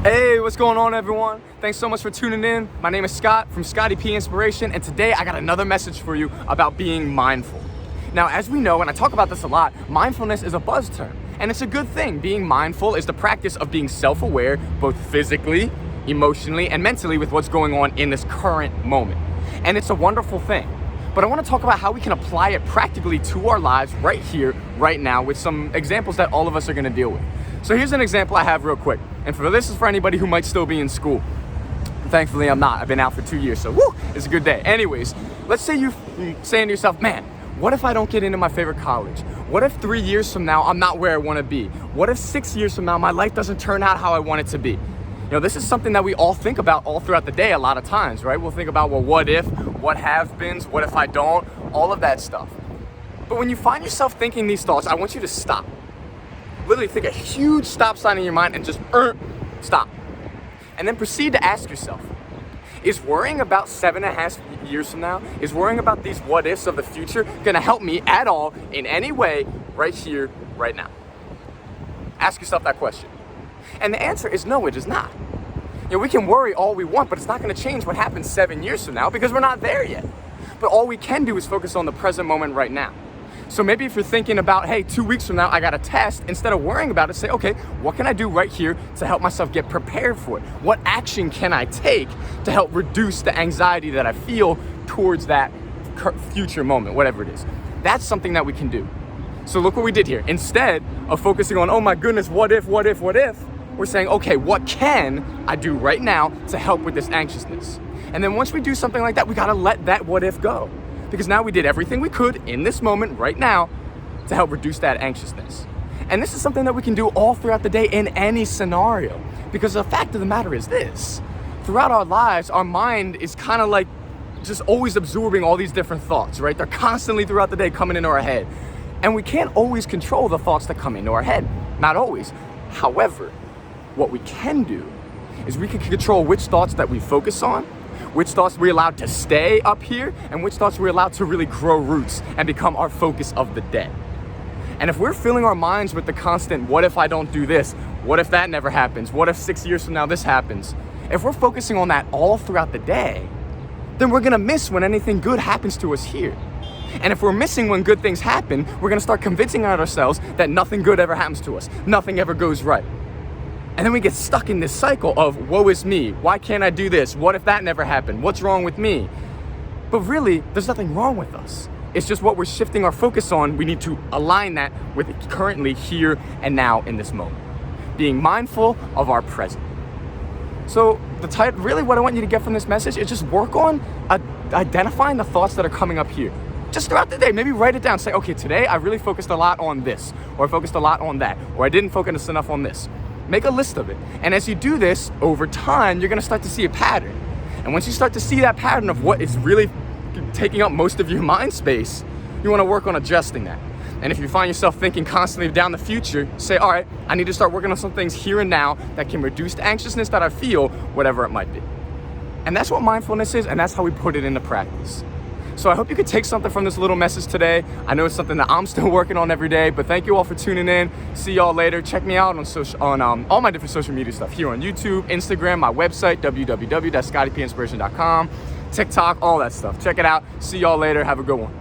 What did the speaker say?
Hey, what's going on, everyone? Thanks so much for tuning in. My name is Scott from Scotty P Inspiration, and today I got another message for you about being mindful. Now, as we know, and I talk about this a lot, mindfulness is a buzz term, and it's a good thing. Being mindful is the practice of being self-aware, both physically, emotionally, and mentally with what's going on in this current moment. And it's a wonderful thing. But I want to talk about how we can apply it practically to our lives right here, right now, with some examples that all of us are going to deal with. So here's an example I have real quick. And this is for anybody who might still be in school. Thankfully, I'm not. I've been out for 2 years, so woo, it's a good day. Anyways, let's say you're saying to yourself, man, what if I don't get into my favorite college? What if 3 years from now, I'm not where I want to be? What if 6 years from now, my life doesn't turn out how I want it to be? You know, this is something that we all think about all throughout the day a lot of times, right? We'll think about, well, what if, what have-beens, what if I don't, all of that stuff. But when you find yourself thinking these thoughts, I want you to stop. Literally think a huge stop sign in your mind and just stop. And then proceed to ask yourself, is worrying about 7.5 years from now, is worrying about these what ifs of the future gonna help me at all in any way right here, right now? Ask yourself that question. And the answer is no, it is not. You know, we can worry all we want, but it's not gonna change what happens 7 years from now because we're not there yet. But all we can do is focus on the present moment right now. So maybe if you're thinking about, hey, 2 weeks from now I got a test, instead of worrying about it, say, okay, what can I do right here to help myself get prepared for it? What action can I take to help reduce the anxiety that I feel towards that future moment, whatever it is? That's something that we can do. So look what we did here. Instead of focusing on, oh my goodness, what if, we're saying, okay, what can I do right now to help with this anxiousness? And then once we do something like that, we gotta let that what if go. Because now we did everything we could in this moment right now to help reduce that anxiousness. And this is something that we can do all throughout the day in any scenario. Because the fact of the matter is this, throughout our lives, our mind is kind of like just always absorbing all these different thoughts, right? They're constantly throughout the day coming into our head. And we can't always control the thoughts that come into our head, not always. However, what we can do is we can control which thoughts that we focus on, which thoughts we're allowed to stay up here, and which thoughts we're allowed to really grow roots and become our focus of the day. And if we're filling our minds with the constant, what if I don't do this? What if that never happens? What if 6 years from now this happens? If we're focusing on that all throughout the day, then we're gonna miss when anything good happens to us here. And if we're missing when good things happen, we're gonna start convincing ourselves that nothing good ever happens to us, nothing ever goes right. And then we get stuck in this cycle of, woe is me, why can't I do this? What if that never happened? What's wrong with me? But really, there's nothing wrong with us. It's just what we're shifting our focus on. We need to align that with currently here and now in this moment. Being mindful of our present. So really what I want you to get from this message is just work on identifying the thoughts that are coming up here. Just throughout the day, maybe write it down. Say, okay, today I really focused a lot on this, or I focused a lot on that, or I didn't focus enough on this. Make a list of it. And as you do this, over time, you're gonna start to see a pattern. And once you start to see that pattern of what is really taking up most of your mind space, you wanna work on adjusting that. And if you find yourself thinking constantly down the future, say, all right, I need to start working on some things here and now that can reduce the anxiousness that I feel, whatever it might be. And that's what mindfulness is, and that's how we put it into practice. So I hope you could take something from this little message today. I know it's something that I'm still working on every day, but thank you all for tuning in. See y'all later. Check me out on all my different social media stuff here on YouTube, Instagram, my website, www.scottypinspiration.com, TikTok, all that stuff. Check it out. See y'all later. Have a good one.